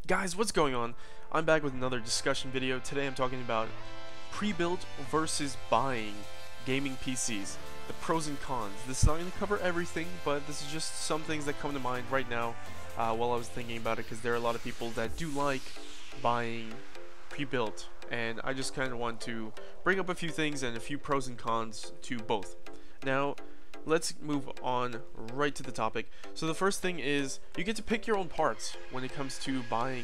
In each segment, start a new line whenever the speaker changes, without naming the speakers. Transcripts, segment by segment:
Guys, what's going on? I'm back with another discussion video. Today I'm talking about pre-built versus buying gaming PCs, the pros and cons. This is not going to cover everything, but this is just some things that come to mind right now while I was thinking about it, because there are a lot of people that do like buying pre-built, and I just kind of want to bring up a few things and a few pros and cons to both. Now, let's move on right to the topic. So the first thing is you get to pick your own parts when it comes to buying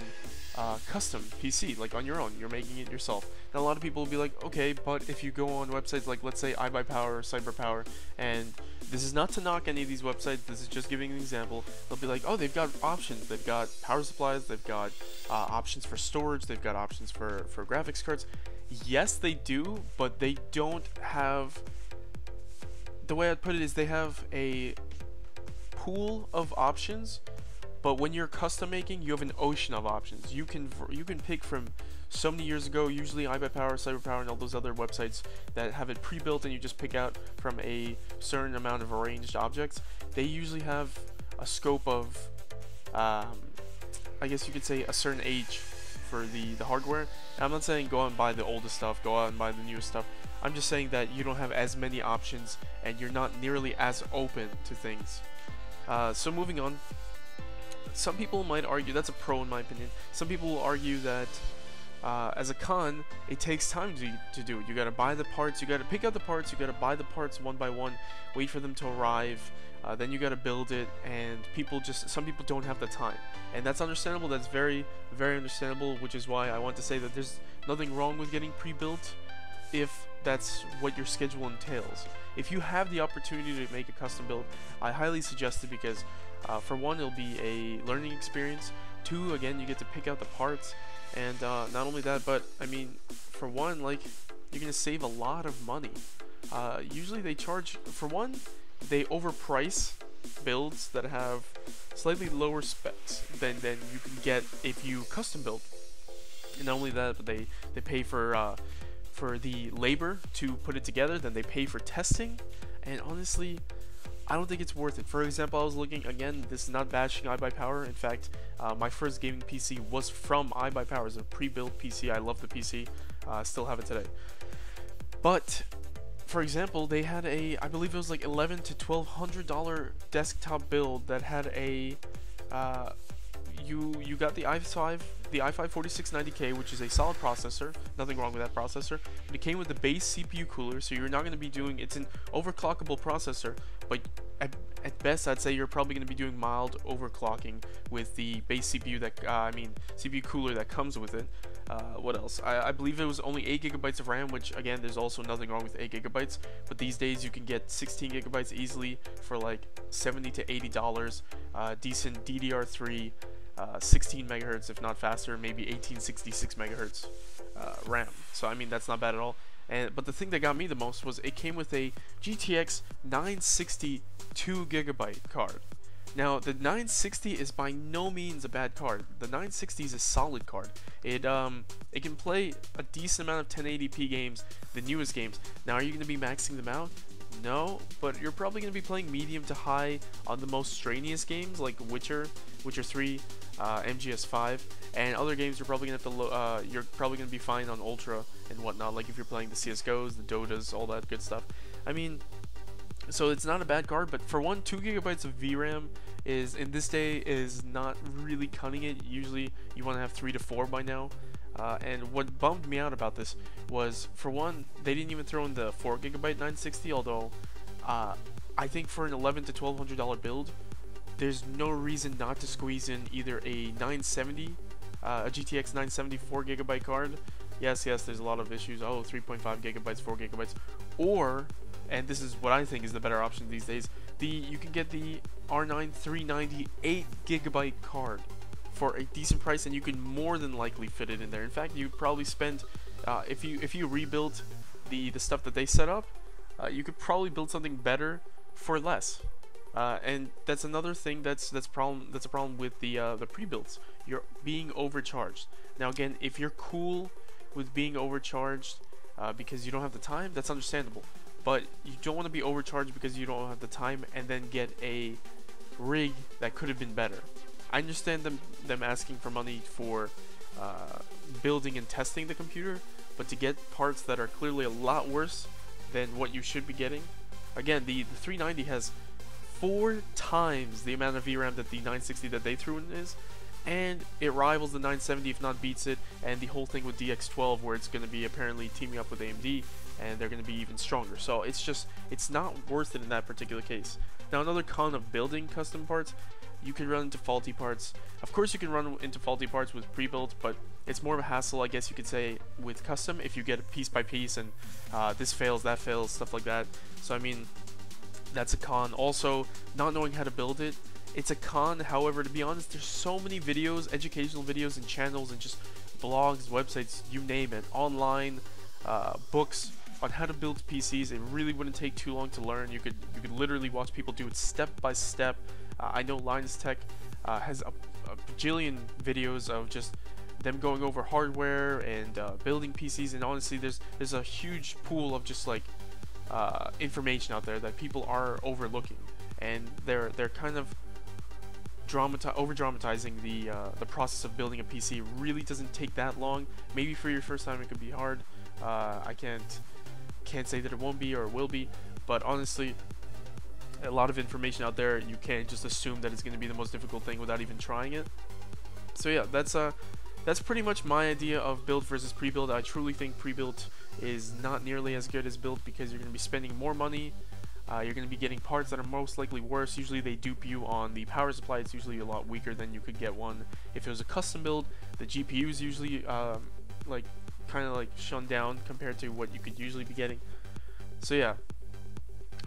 custom PC, like on your own. You're making it yourself. Now a lot of people will be like, okay, but if you go on websites like, let's say, iBuyPower or CyberPower, and this is not to knock any of these websites, this is just giving an example, they'll be like, oh, they've got options, they've got power supplies, they've got options for storage, they've got options for graphics cards. Yes, they do, but they don't have, the way I'd put it is they have a pool of options, but when you're custom making, you have an ocean of options. You can pick from so many years ago, usually iBuyPower, CyberPower, and all those other websites that have it pre-built and you just pick out from a certain amount of arranged objects. They usually have a scope of, I guess you could say, a certain age for the hardware. And I'm not saying go out and buy the oldest stuff, go out and buy the newest stuff. I'm just saying that you don't have as many options and you're not nearly as open to things. So moving on, some people might argue, that's a pro in my opinion, some people will argue that as a con, it takes time to do it. You gotta buy the parts, you gotta pick out the parts, you gotta buy the parts one by one, wait for them to arrive, then you gotta build it, and some people don't have the time. And that's understandable, that's very, very understandable, which is why I want to say that there's nothing wrong with getting pre-built if that's what your schedule entails. If you have the opportunity to make a custom build, I highly suggest it, because for one, it'll be a learning experience. Two, again, you get to pick out the parts, and not only that, but I mean, for one, like, you're gonna save a lot of money. Usually they charge, for one, they overprice builds that have slightly lower specs than you can get if you custom build. And not only that, but they pay for the labor to put it together, then they pay for testing, and honestly, I don't think it's worth it. For example, I was looking, again, this is not bashing iBuyPower. In fact, my first gaming PC was from iBuyPower. It's a pre-built PC. I love the PC. I still have it today. But for example, they had a, I believe it was like $1,100 to $1,200 desktop build that had a you got the i5 4690K, which is a solid processor, nothing wrong with that processor, but it came with the base CPU cooler, so you're not going to be doing, it's an overclockable processor, but at best I'd say you're probably going to be doing mild overclocking with the base CPU that, CPU cooler that comes with it. What else? I believe it was only 8 gigabytes of RAM, which again, there's also nothing wrong with 8 gigabytes, but these days you can get 16 gigabytes easily for like $70 to $80, decent DDR3, 16 megahertz, if not faster, maybe 1866 megahertz RAM. So I mean, that's not bad at all. But the thing that got me the most was it came with a GTX 960 2GB card. Now the 960 is by no means a bad card. The 960 is a solid card. It can play a decent amount of 1080p games, the newest games. Now, are you going to be maxing them out? No, but you're probably going to be playing medium to high on the most strenuous games like Witcher 3, MGS5, and other games. You're probably going to be fine on Ultra and whatnot, like if you're playing the CSGOs, the Dotas, all that good stuff. I mean, so it's not a bad card, but for one, 2 gigabytes of VRAM is, in this day, is not really cutting it. Usually you want to have 3 to 4 by now. And what bummed me out about this was, for one, they didn't even throw in the 4 gigabyte 960, although I think for an $1,100 to $1,200 build, there's no reason not to squeeze in either a 970, a GTX 970 4 gigabyte card. Yes, there's a lot of issues. Oh, 3.5 gigabytes, 4 gigabytes, or, and this is what I think is the better option these days, you can get the R9 390 8 gigabyte card for a decent price, and you can more than likely fit it in there. In fact, you probably spend, if you rebuild the stuff that they set up, you could probably build something better for less. And that's another thing that's a problem with the pre-builds. You're being overcharged. Now again, if you're cool with being overcharged because you don't have the time, that's understandable. But you don't want to be overcharged because you don't have the time and then get a rig that could have been better. I understand them asking for money for building and testing the computer, but to get parts that are clearly a lot worse than what you should be getting. Again, the 390 has 4 times the amount of VRAM that the 960 that they threw in is, and it rivals the 970 if not beats it, and the whole thing with DX12 where it's going to be apparently teaming up with AMD and they're going to be even stronger. So it's not worth it in that particular case. Now another con of building custom parts, you can run into faulty parts. Of course you can run into faulty parts with pre-built, but it's more of a hassle, I guess you could say, with custom if you get it piece by piece and this fails, that fails, stuff like that. So I mean, that's a con. Also, not knowing how to build it, it's a con. However, to be honest, there's so many videos, educational videos and channels and just blogs, websites, you name it, online books on how to build PCs. It really wouldn't take too long to learn. You could literally watch people do it step by step. I know Linus Tech has a bajillion videos of just them going over hardware and building PCs, and honestly there's a huge pool of just like information out there that people are overlooking, and they're kind of over dramatizing the process of building a PC. It really doesn't take that long. Maybe for your first time it could be hard. I can't say that it won't be or it will be, but honestly, a lot of information out there. You can't just assume that it's going to be the most difficult thing without even trying it. So yeah, that's pretty much my idea of build versus pre-build. I truly think pre-built is not nearly as good as build because you're going to be spending more money. You're going to be getting parts that are most likely worse. Usually they dupe you on the power supply. It's usually a lot weaker than you could get one if it was a custom build. The GPU is usually like kind of like shunned down compared to what you could usually be getting. So yeah,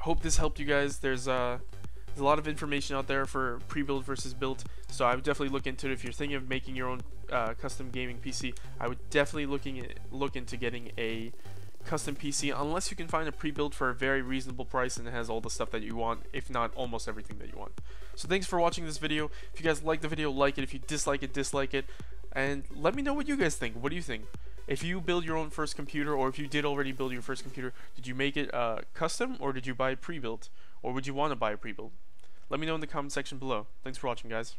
hope this helped you guys. There's a lot of information out there for pre-build versus built, so I would definitely look into it. If you're thinking of making your own custom gaming PC, I would definitely look into getting a custom PC, unless you can find a pre-built for a very reasonable price and it has all the stuff that you want, if not almost everything that you want. So thanks for watching this video. If you guys like the video, like it. If you dislike it, dislike it, and let me know what you guys think. What do you think? If you build your own first computer, or if you did already build your first computer, did you make it custom, or did you buy it pre-built, or would you want to buy a pre-built? Let me know in the comment section below. Thanks for watching, guys.